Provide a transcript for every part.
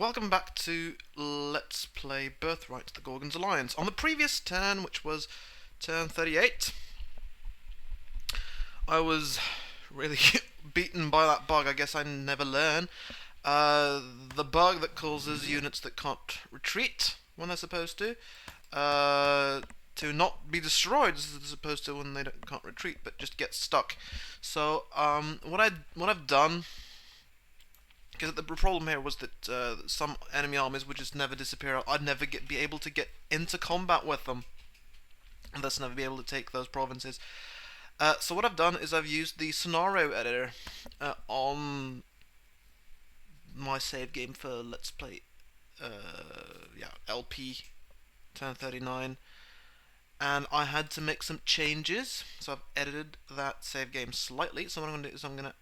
Welcome back to Let's Play Birthright, the Gorgon Alliance. On the previous turn, which was turn 38, I was really beaten by that bug. I guess I never learn. The bug that causes units that can't retreat when they're supposed to not be destroyed as opposed to when they can't retreat, but just get stuck. So what I've done, because the problem here was that some enemy armies would just never disappear. I'd never be able to get into combat with them, and thus never be able to take those provinces. So what I've done is I've used the scenario editor on my save game for Let's Play LP turn 39, and I had to make some changes, so I've edited that save game slightly. So what I'm going to do is I'm going to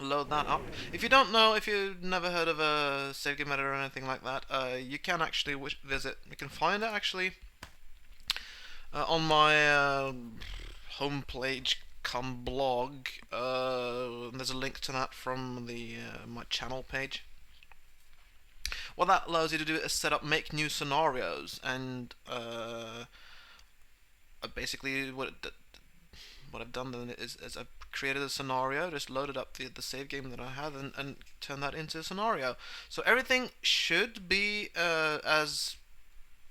load that up. If you don't know, if you've never heard of a save game editor or anything like that, you can actually visit, you can find it actually on my homepage come blog. There's a link to that from the my channel page. What that allows you to do is set up make new scenarios, and basically what I've done then is I've created a scenario, just loaded up the save game that I had, and turned that into a scenario. So everything should be as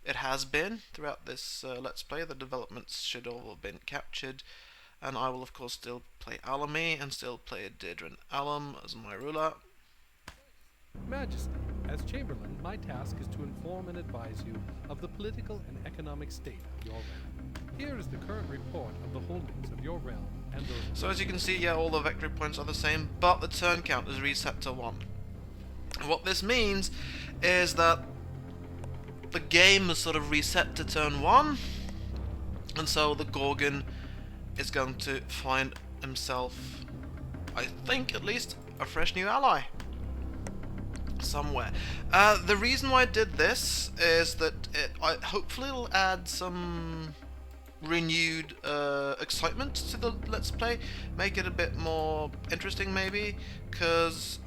it has been throughout this Let's Play. The developments should all have been captured, and I will of course still play Alamy and still play Deirdre Alum as my ruler. Majesty, as Chamberlain, my task is to inform and advise you of the political and economic state of your realm. Here is the current report of the holdings of your realm and those... So as you can see, yeah, all the victory points are the same, but the turn count is reset to 1. What this means is that the game is sort of reset to turn 1, and so the Gorgon is going to find himself, I think at least, a fresh new ally somewhere. The reason why I did this is that hopefully it'll add some renewed excitement to the Let's Play, make it a bit more interesting maybe, because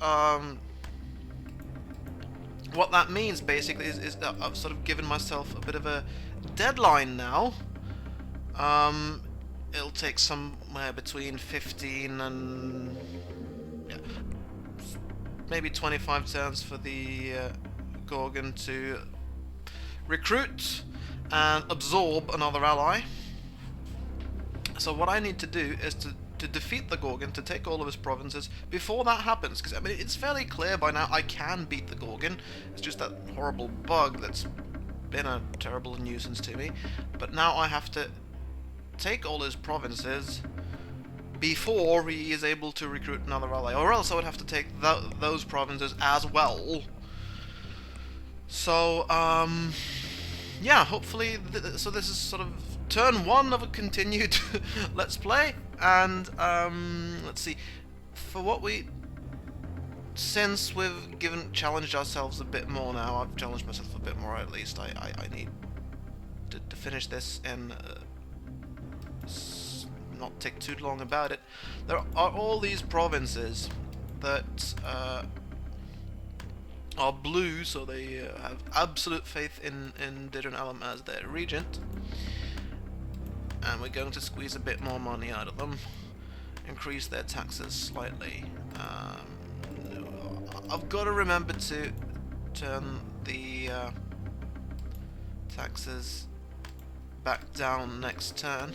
what that means basically is that I've sort of given myself a bit of a deadline now. It'll take somewhere between 15 and maybe 25 turns for the Gorgon to recruit and absorb another ally. So what I need to do is to defeat the Gorgon, to take all of his provinces before that happens, because I mean it's fairly clear by now I can beat the Gorgon. It's just that horrible bug that's been a terrible nuisance to me. But now I have to take all his provinces before he is able to recruit another ally, or else I would have to take those provinces as well. So yeah, hopefully so this is sort of turn 1 of a continued Let's Play, and let's see, for what since we've challenged ourselves a bit more now, I've challenged myself a bit more at least, I need to finish this and not take too long about it. There are all these provinces that are blue, so they have absolute faith in Deirdre Alum as their regent, and we're going to squeeze a bit more money out of them, increase their taxes slightly. I've got to remember to turn the taxes back down next turn.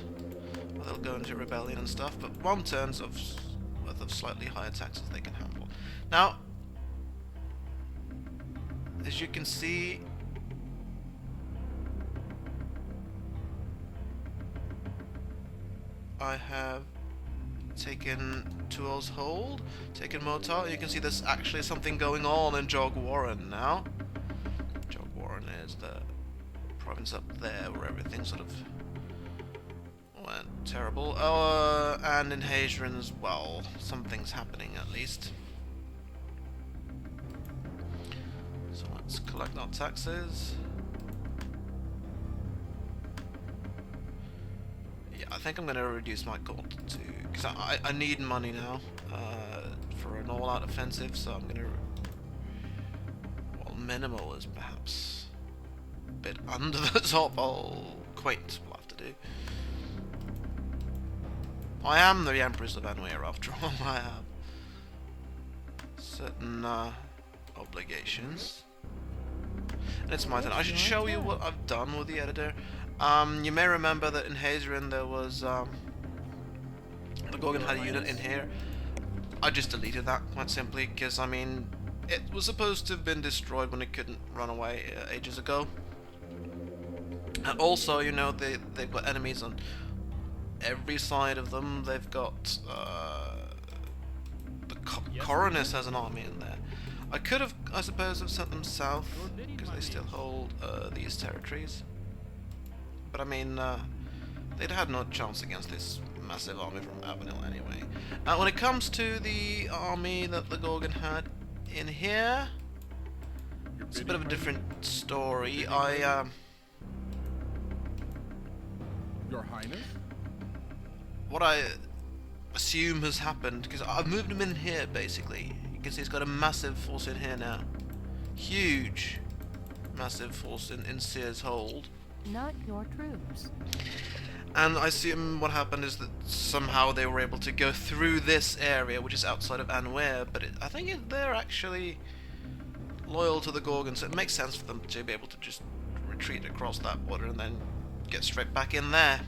They'll go into rebellion and stuff, but 1 turn's worth of slightly higher taxes they can handle. Now, as you can see, I have taken Tuol's Hold, taken Motar. You can see there's actually something going on in Jog Warren now. Jog Warren is the province up there where everything sort of went terrible. And in Hadrian as well, something's happening at least. So let's collect our taxes. Yeah, I think I'm going to reduce my gold to, because I need money now for an all-out offensive, so I'm going to minimal is perhaps a bit under the top. Oh, quaint, we'll have to do. I am the Empress of Anwar after all. I have certain obligations. And it's my turn. I should show you what I've done with the editor. You may remember that in Hazerin there was the Gorgon had a unit in here. I just deleted that quite simply because, I mean, it was supposed to have been destroyed when it couldn't run away ages ago. And also, you know, they've got enemies on every side of them. They've got the Coronus has an army in there. I could have, I suppose, have sent them south because they still hold these territories. But I mean, they'd had no chance against this massive army from Avenil anyway. When it comes to the army that the Gorgon had in here, it's a bit of a different story. Your Highness? What I assume has happened, because I've moved him in here basically. You can see he's got a massive force in here now. Huge, massive force in Seer's hold. Not your troops. And I assume what happened is that somehow they were able to go through this area, which is outside of Anwer, but I think they're actually loyal to the Gorgon, so it makes sense for them to be able to just retreat across that border and then get straight back in there.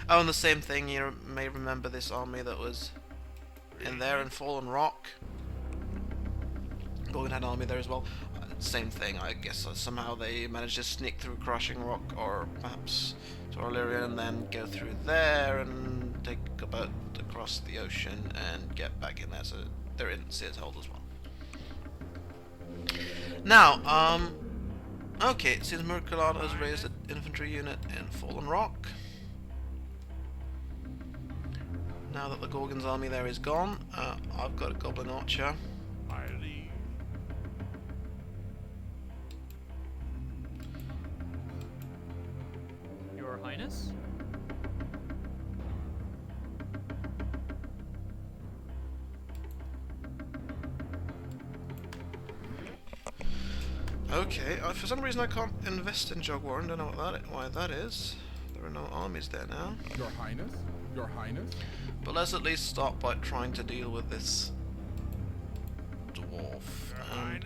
Oh, and the same thing, you may remember this army that was in there in Fallen Rock. Gorgon had an army there as well. Same thing, I guess. Somehow they managed to sneak through Crushing Rock, or perhaps to Illyria, and then go through there and take a boat across the ocean and get back in there. So they're in Seer's hold as well. Now, okay, it seems Merculado has raised an infantry unit in Fallen Rock. Now that the Gorgon's army there is gone, I've got a Goblin Archer. Your Highness? Okay, for some reason I can't invest in Jogwarren, don't know why that is. There are no armies there now. Your Highness? Your Highness? But let's at least start by trying to deal with this dwarf. And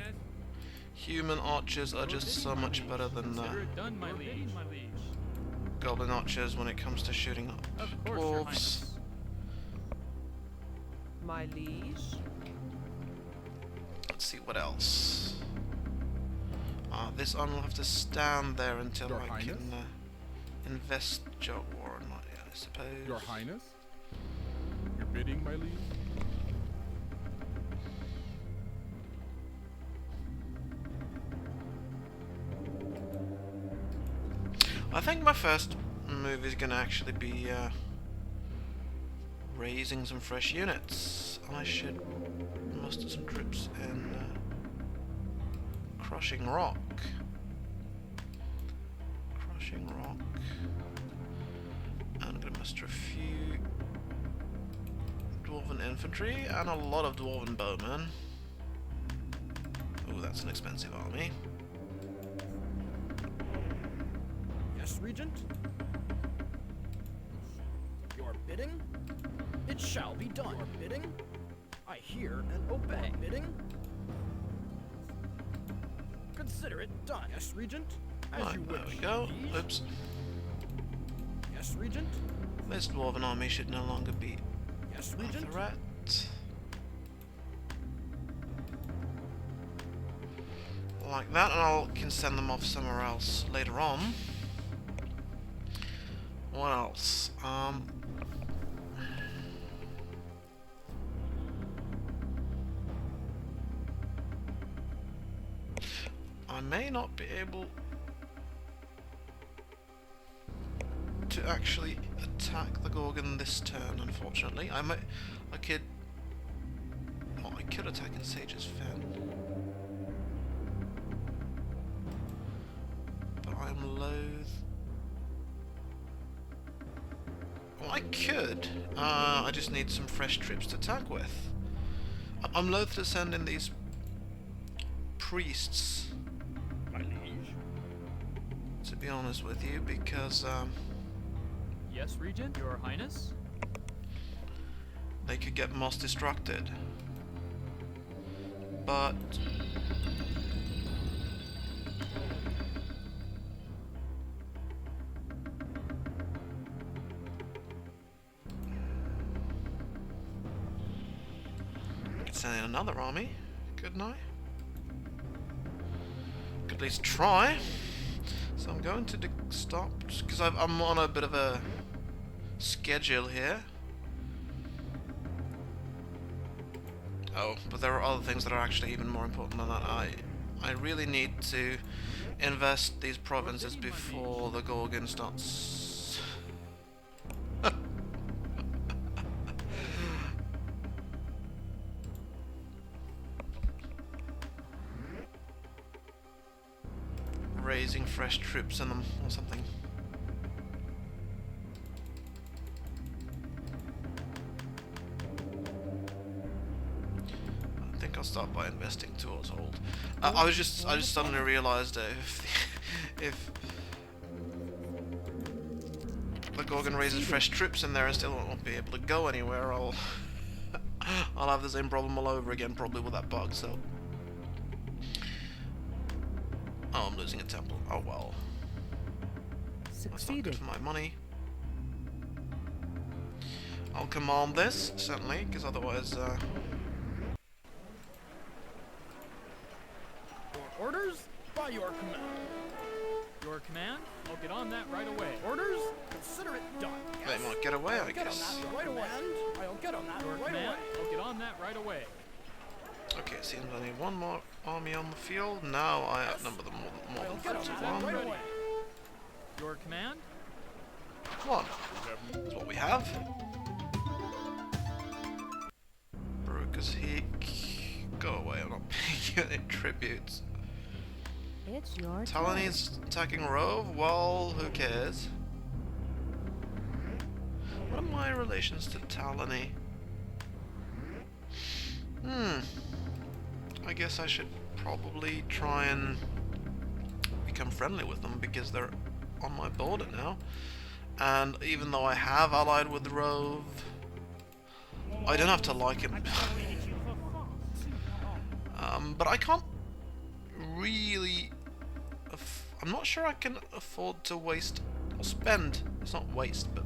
human archers are just so much better than Done, my liege. goblin archers when it comes to shooting up Of course, Your dwarves. Highness. My liege. Let's see what else. This army will have to stand there until Your I Highness? can invest Jogwarren, I suppose. Your Highness? Your bidding, my liege? I think my first move is going to actually be raising some fresh units. I should muster some troops in Crushing Rock. Crushing Rock. And I'm going to muster a few Dwarven infantry and a lot of Dwarven bowmen. Oh, that's an expensive army. Yes, Regent? Your bidding? It shall be done. Your bidding? I hear and obey. Bidding? Consider it done. Yes, Regent? As Right, you there wish. we go. Liege? Oops. Yes, Regent? This Dwarven army should no longer be Yes, a Regent? threat. Like that, and I can send them off somewhere else later on. What else? I may not be able to actually attack the Gorgon this turn, unfortunately. I could attack in Sage's Fen. But I'm loath. Well, I could. I just need some fresh troops to attack with. I'm loath to send in these priests be honest with you, because Yes, Regent. Your Highness. they could get mass destructed. But I could send in another army, couldn't I? Could at least try. So I'm going to stop, because I'm on a bit of a schedule here. Oh, but there are other things that are actually even more important than that. I really need to invest these provinces before the Gorgon starts. Raising fresh troops in them or something. I think I'll start by investing towards hold. I just suddenly realised that if the Gorgon raises fresh troops in there and still won't be able to go anywhere, I'll have the same problem all over again, probably with that bug. So, oh, I'm losing a temple. Oh well, that's not good Succeeded. for my money. I'll command this certainly, because otherwise. Your orders by your command. Your command? I'll get on that right away. Orders? Consider it done. They might get away, I Get on guess. that right away. I'll get on that Your right command? away. I'll get on that right away. Okay, seems I need one more army on the field. Now I outnumber them more I'll than get on 4 to that 1. right away. Your command? One. That's what we have. Baruka's Heek. Go away, I'm not paying you any tributes. It's your turn. Talony's attacking Rove? Well, who cares? What are my relations to Talony? I guess I should probably try and become friendly with them because they're on my border now. And even though I have allied with Rove, I don't have to like him. But I can't really... I'm not sure I can afford to waste or spend. It's not waste, but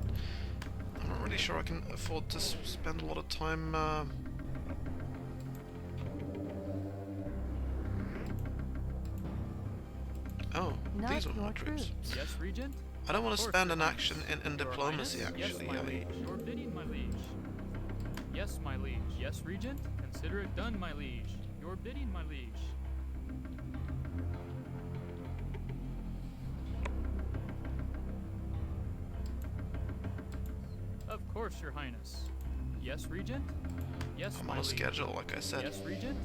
I'm not really sure I can afford to spend a lot of time. Oh, Not these are my your troops. troops. Yes, Regent? I don't want to Of course, spend Your an action Highness. in Your diplomacy. Highness? Actually, Yes, my I mean, liege. Your bidding, my liege. Yes, my liege. Yes, Regent? Consider it done, my liege. Your bidding, my liege. Of course, Your Highness. Yes, Regent? Yes, I'm my on a liege. schedule, like I said. Yes, Regent?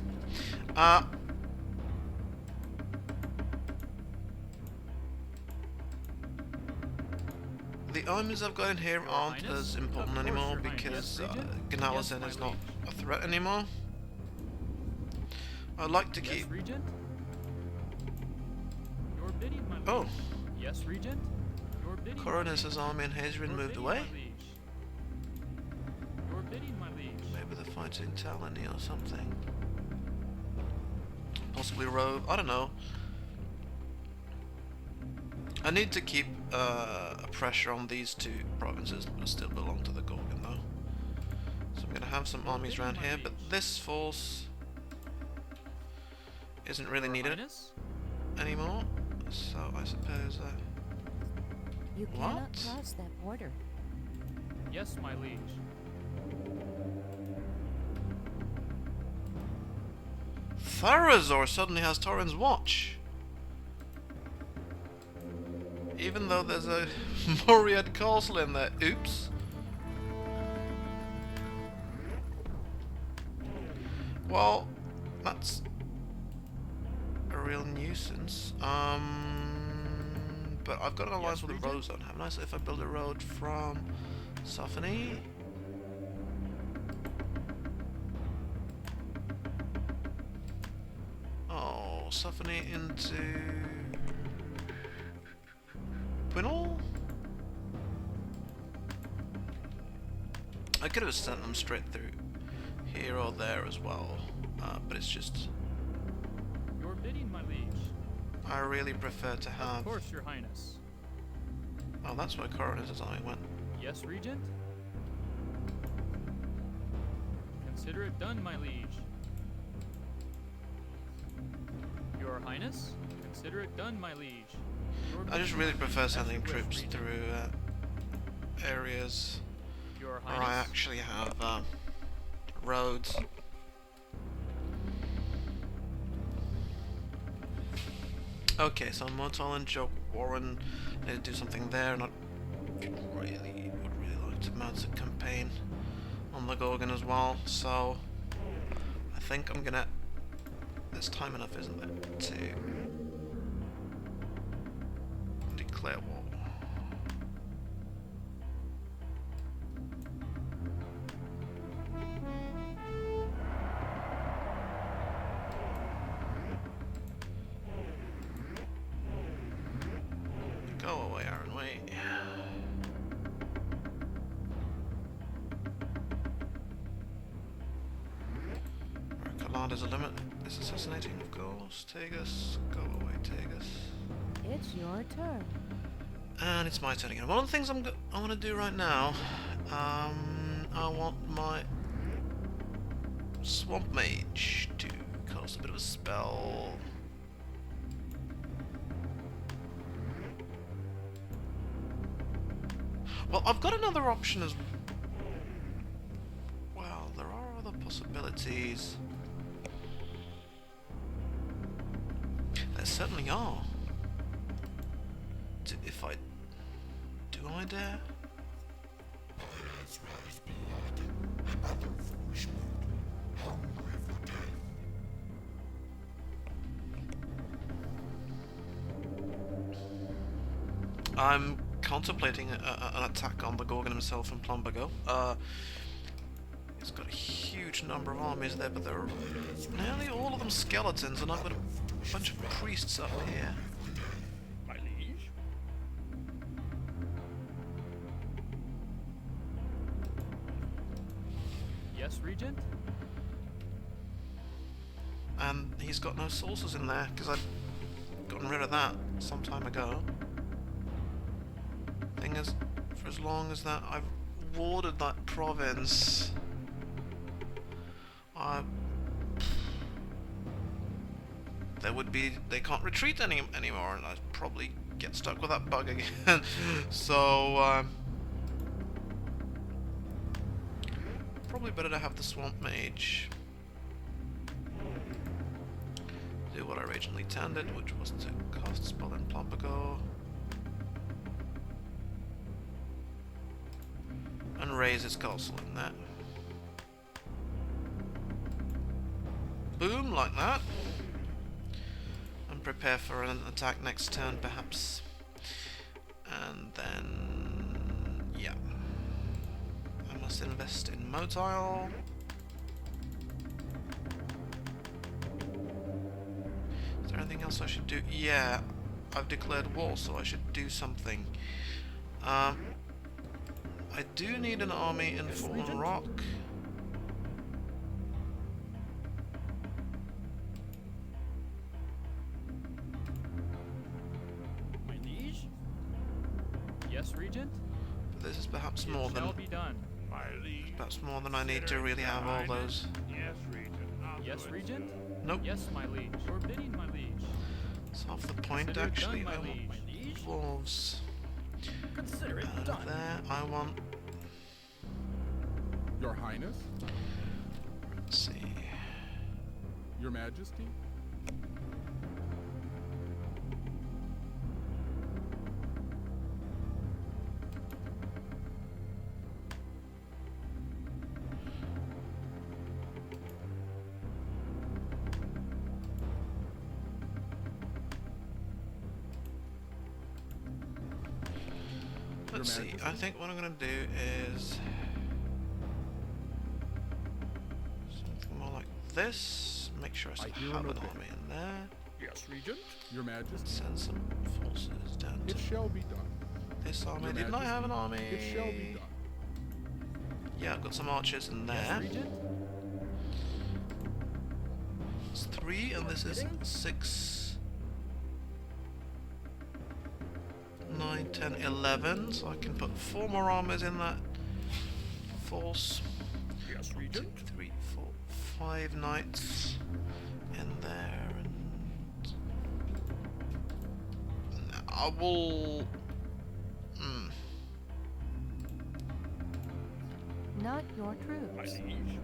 The armies I've got in here Your aren't Highness? as Of important course, anymore Your Highness. because Yes, Regent? Gnalazin Yes, is my not liege. a threat anymore. I'd like to Yes, keep. Regent? Your bidding, my liege. Oh, Yes, Regent? Your bidding, my Coronus' liege. army and Hazrin Your moved bidding, away. my liege. Your bidding, my liege. Maybe they're fighting Talony or something. Possibly Rove. I don't know. I need to keep a pressure on these two provinces that still belong to the Gorgon, though. So I'm going to have some armies around here, but this force isn't really Your needed Highness? anymore. So I suppose. You cannot What? cross that border. Yes, my liege. Tharazor suddenly has Torren's watch. Even though there's a Moriad castle in there. Oops. Well, that's a real nuisance. But I've got an alliance Yes, with the Regent? road zone, haven't I? So if I build a road from Sophony. Oh, Sophony into Quinol? I could have sent them straight through here or there as well, but it's just Your bidding, my liege. I really prefer to Of have. course, your highness. Oh, that's where Coroner's army went. Yes, regent? Consider it done, my liege. Your highness? Consider it done, my liege. Your I just bidding, really my prefer liege. As sending you wish, troops regent. through areas Your where highness? I actually have roads. Okay, so Motal and Joe Warren need to do something there, and I would really like to mount a campaign on the Gorgon as well, so I think I'm gonna... There's time enough, isn't there, to declare war. Go away, Aaron, wait. Our commander's a limit. Is assassinating, of course. Tegas, go away, Tegas. It's your turn. And it's my turn again. One of the things I want to do right now, I want my Swamp Mage to cast a bit of a spell. Well, I've got another option as well. There are other possibilities. There certainly are. If I... Do I dare? I'm contemplating an attack on the Gorgon himself in Plumbago. He's got a huge number of armies there, but they're nearly all of them skeletons, and I've got a bunch of priests up here. My liege? Yes, regent? And he's got no sources in there, because I've gotten rid of that some time ago. Thing is, for as long as that I've warded that province, they can't retreat anymore, and I'd probably get stuck with that bug again. So probably better to have the Swamp Mage do what I originally intended, which was to cast a spell in Plumbago and raise its castle in there. Boom, like that. And prepare for an attack next turn, perhaps. And then... yeah. I must invest in Motile. Is there anything else I should do? Yeah, I've declared war, so I should do something. I do need an army in Fallen Rock. My liege? Yes, regent? But this is perhaps more It than shall be done. My liege. perhaps more than I need to really have all those. Yes, regent. I'll Yes, do it. regent? Nope. Yes, my liege. Your bidding, my liege. It's half the point Consider it actually. done, my I want liege. My liege? dwarves. Consider it Out done. of there. I want... Your Highness, let's see... Your Majesty, Let's see, Majesty? I think what I'm going to do is... something more like this. Make sure I still hear have and an obey. army in there. Yes, regent? Your Majesty, Send some forces down to... it shall be done. this army Your did not have an army. Majesty, it shall be done. Yeah, I've got some archers in Yes, there. Regent? It's 3 and this is Bidding? 6, 9, 10, 11. So I can put 4 more armors in that force. Yes, 2, Regent. 3, 4, 5 knights in there, and I will. Not your My troops. liege.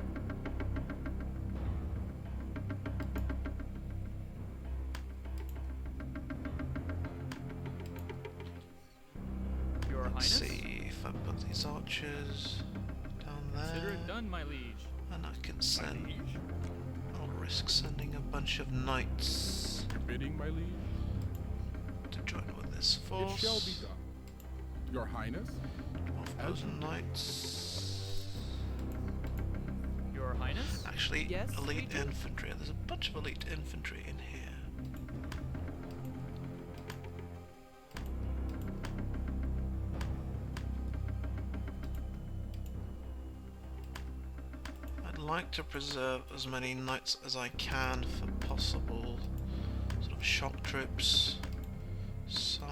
Your Let's Highness? see if I put these archers down Consider there, it done, my liege. and I can My send. liege. I'll risk sending a bunch of knights Your bidding, my liege. to join with this force. It shall be done. Your Highness, 12,000 knights. Your Highness? Actually, Yes, elite Regent? infantry. There's a bunch of elite infantry in here. I'd like to preserve as many knights as I can for possible sort of shock troops. So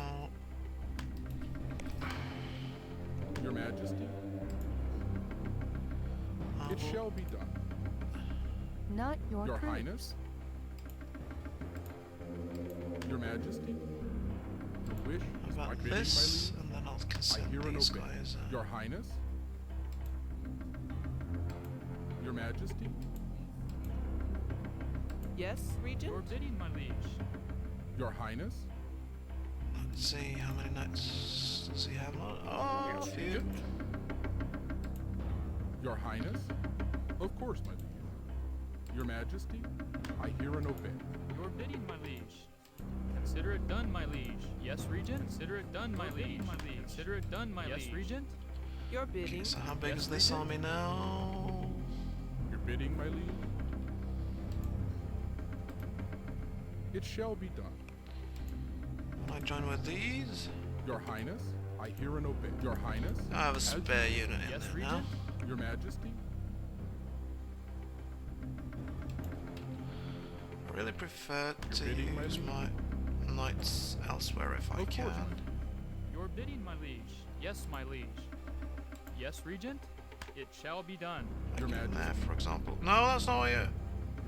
Your Majesty, I it will- shall be done. Not your Your troops. Highness, Your Majesty, your wish How is my about bidding, this, my liege. and then I'll I consent hear and these obey. guys. Your Highness, Your Majesty, Yes, Regent? Your bidding, my liege. Your Highness, Let's see how many knights does he have. Oh, a Yes, few. Regent. Your Highness, of course, my liege. Your Majesty, I hear and obey. Your bidding, my liege. Consider it done, my liege. Yes, Regent? Consider it done, my liege. Consider it done, my liege. Yes, Regent? Your Okay, bidding. so how big Yes, is this Regent? army now? Your bidding, my liege. It shall be done. When I join with these, Your Highness, I hear and obey. Your Highness, I have a As you spare wish. unit in Yes, there now. Regent? Your Majesty, I really prefer to You're bidding, my use liege? my knights elsewhere if I Of can. course. Your bidding, my liege. Yes, my liege. Yes, Regent? It shall be done. Your Like in there, Majesty. for example. No, that's not what you. Your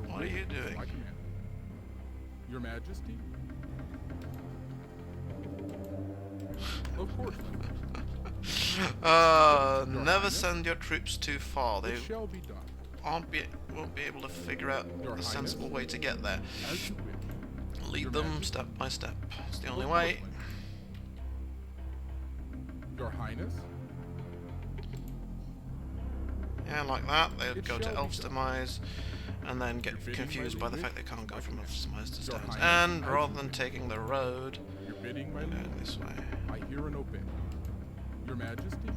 What are wish you is doing? my command. Your Majesty, of course, Your Never Highness? send your troops too far. They it shall be done. won't be able to figure out Your a sensible Highness? way to get there. As you wish. Lead Your them Majesty? step by step. It's the Of only course, way. my liege. Your Highness, Yeah, like that. They would It go to shall be Elf's done. demise and then get Your bidding, confused my by the liege? fact they can't go My from command. Elf's demise to Your Stones. Highness, And as rather you than wish. taking the road, your bidding, my they go liege. this way. I hear and obey. Your Majesty,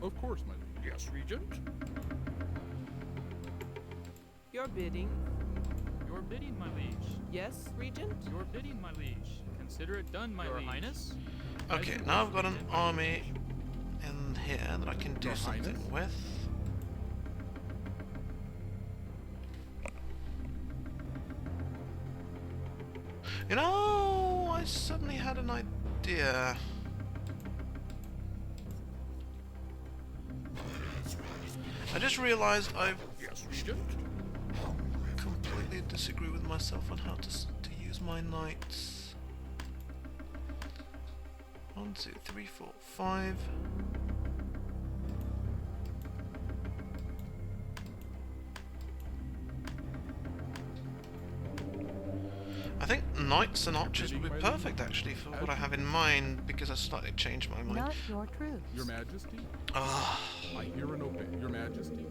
of course, my liege. Yes, Regent. Your bidding. Your bidding, my liege. Yes, Regent? Your bidding, my liege. Consider it done, my Your liege. Highness? Okay, you now wish, I've got an Regent, my army liege. in here that I can do Your something Highness? with. You know, I suddenly had an idea. I just realized I Yes, Regent. completely disagree with myself on how to use my knights. 1, 2, 3, 4, 5. I think knights and archers would be perfect actually for what I have in mind because I slightly changed my mind. Not your troops. Your Majesty, Ah, I hear and obey. Your Majesty,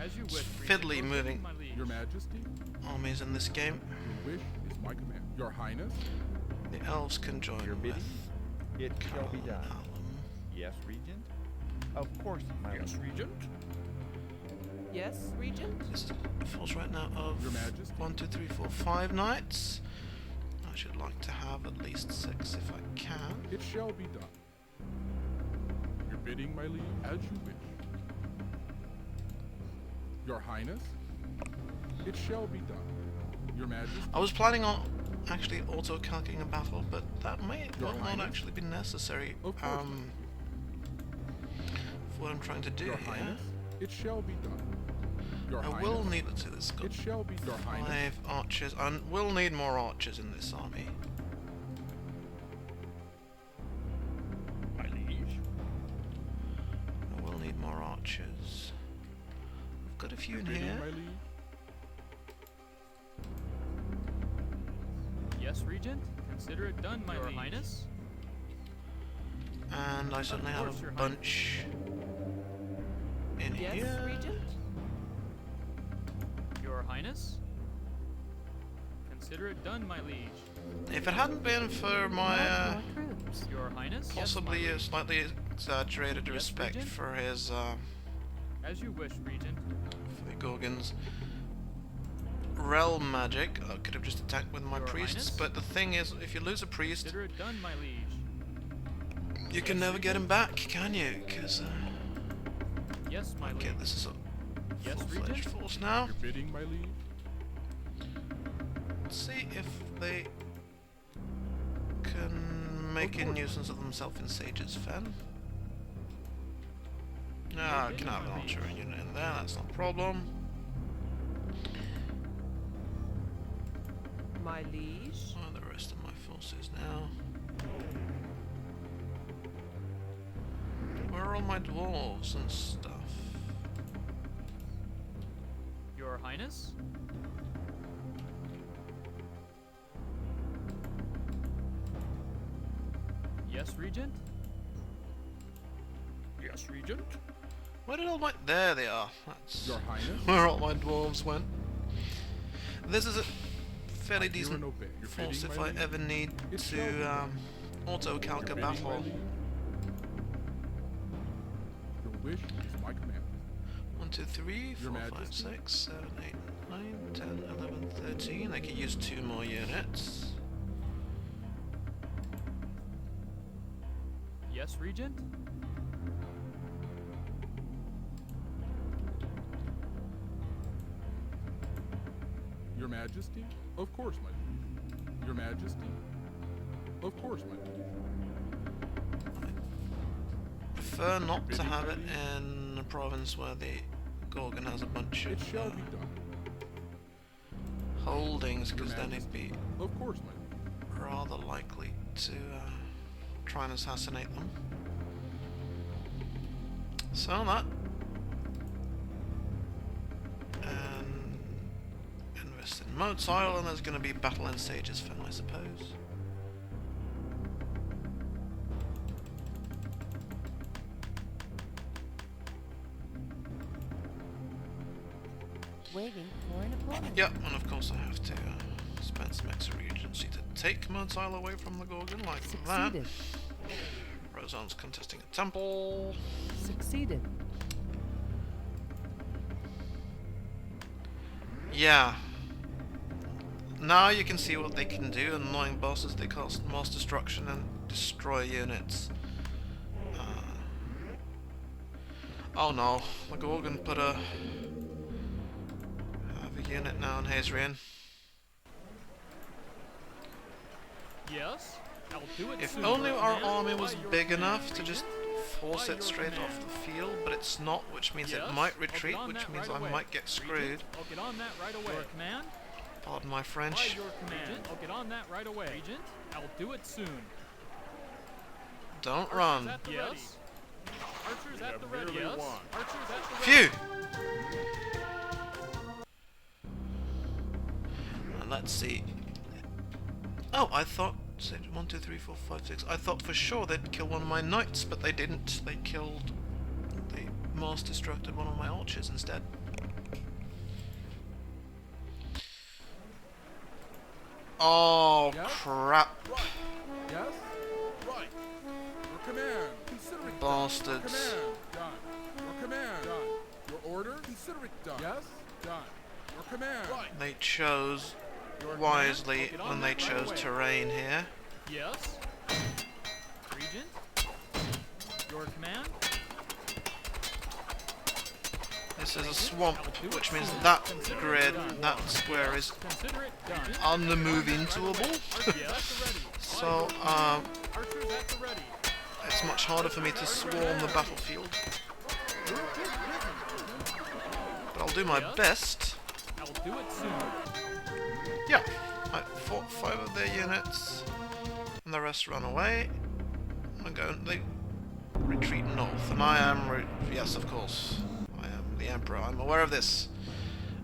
As you wish, Regent. fiddly Your moving bidding, my liege. Your Majesty, armies in this game. your wish is my command. Your Highness, The elves can join Your with bidding? It shall be Gorgon done. Alliance. Yes, Regent? Of course, my Yes, liege. Regent. Yes, Regent? This is a force right now of Your Majesty. 1, 2, 3, 4, 5 knights. I I should like to have at least 6 if I can. It shall be done. Your bidding, my liege, as you wish. Your Highness, it shall be done. Your Majesty, I was planning on actually auto-calculating a battle, but that may Your not Highness? actually be necessary Of course, for what I'm trying to do Your here. Highness, it shall be done. Your I Highness, will need to this. Got it shall be your Highness. 5 archers. I will need more archers in this army. My liege. I will need more archers. I've got a few in Bidding, here. my liege. Yes, Regent? Consider it done, my liege. Highness? And I certainly have course, a Your bunch in Yes, here. Regent? Your Highness? Consider it done, my liege. If it hadn't been for my More troops. Your Highness? possibly yes, my liege. slightly exaggerated Yes, respect Regent? for his As you wish, Regent. for the Gorgons' realm magic, I could have just attacked with my Your priests. Highness? But the thing is, if you lose a priest, Consider it done, my liege. you can never get him back, can you? Because Yes, my okay, liege. this is a Yes, full-fledged Regent? force now. Your bidding, my liege. Let's see if they can make a nuisance of themselves in Sage's Fen. Ah, I can have an archer unit in there, that's not a problem. My liege? Oh, the rest of my forces now. Where are all my dwarves and stuff? Your Highness? Yes, Regent? Yes, Regent. Where did all my... There they are. That's Your Highness, where all my dwarves went. This is a fairly I hear decent and obey. Your force bidding, if my I liege. ever need It shall be to done. auto-calc a Your bidding, my battle. liege. Your wish is my command. 1, 2, 3, 4, Your 5, Majesty? 6, 7, 8, 9, 10, 11, 13. I could use 2 more units. Yes, Regent? Your Majesty? Of course, my liege. Your Majesty? Of course, my liege. Prefer not to bidding, have my it liege. in a province where the Gorgon has a bunch It of shall be done. holdings, Your because then it'd Majesty? be Of course, my liege. rather likely to try and assassinate them. So that. And invest in motile, and there's going to be battle in Sage's Fen, I suppose. Waiting for an opponent. Yep, and of course I have to spend some extra regency to take motile away from the Gorgon, like that. Succeeded. Rosan's contesting a temple. Succeeded. Yeah. Now you can see what they can do. Annoying bosses, they cast mass destruction and destroy units. Oh no, the Gorgon put a... have a unit now in Hazrian. Yes? I'll do it If soon. only our Command army by was your big command, enough to just Regent. force By it your straight command. off the field, but it's not, which means Yes? it might I'll retreat, get on which that means right I away. might get screwed. Regent, I'll get on that right away. Your command? Pardon my By French. your command. Regent, I'll get on that right away. Regent, I'll do it soon. Don't Archers run. at the Yes. ready. Archers at the ready. merely Yes. one. Archers at the ready. Phew! And let's see. Oh, I thought... 1, 2, 3, 4, 5, 6. I thought for sure they'd kill one of my knights, but they didn't. They killed... They mass destructed one of my archers instead. Oh, Yeah? crap. Right. Yes? Right. Your command. Consider it Bastards. done. Your command. Done. Your command. Done. Your order. Consider it done. Yes? Done. Your command. Right. They chose wisely when they chose terrain here. Yes. Regent. Your command. This is a swamp, which means that grid, that square is Consider it done. on the move intoable. So, Archers at the ready. it's much harder for me to swarm the battlefield. But I'll do my best. I'll do it soon. Yeah, I fought 5 of their units, and the rest run away. They retreat north, and I am, yes, of course, I am the Emperor. I'm aware of this,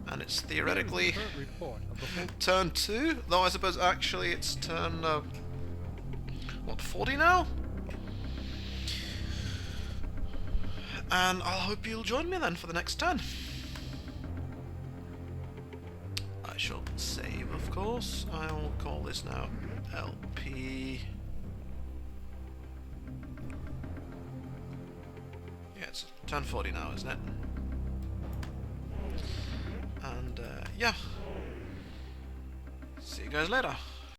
and it's theoretically Current report of the whole turn 2, though I suppose actually it's turn, what, 40 now? And I'll hope you'll join me then for the next turn. I shall save, of course. I will call this now LP. Yeah, it's turn 40 now, isn't it? And, yeah. See you guys later.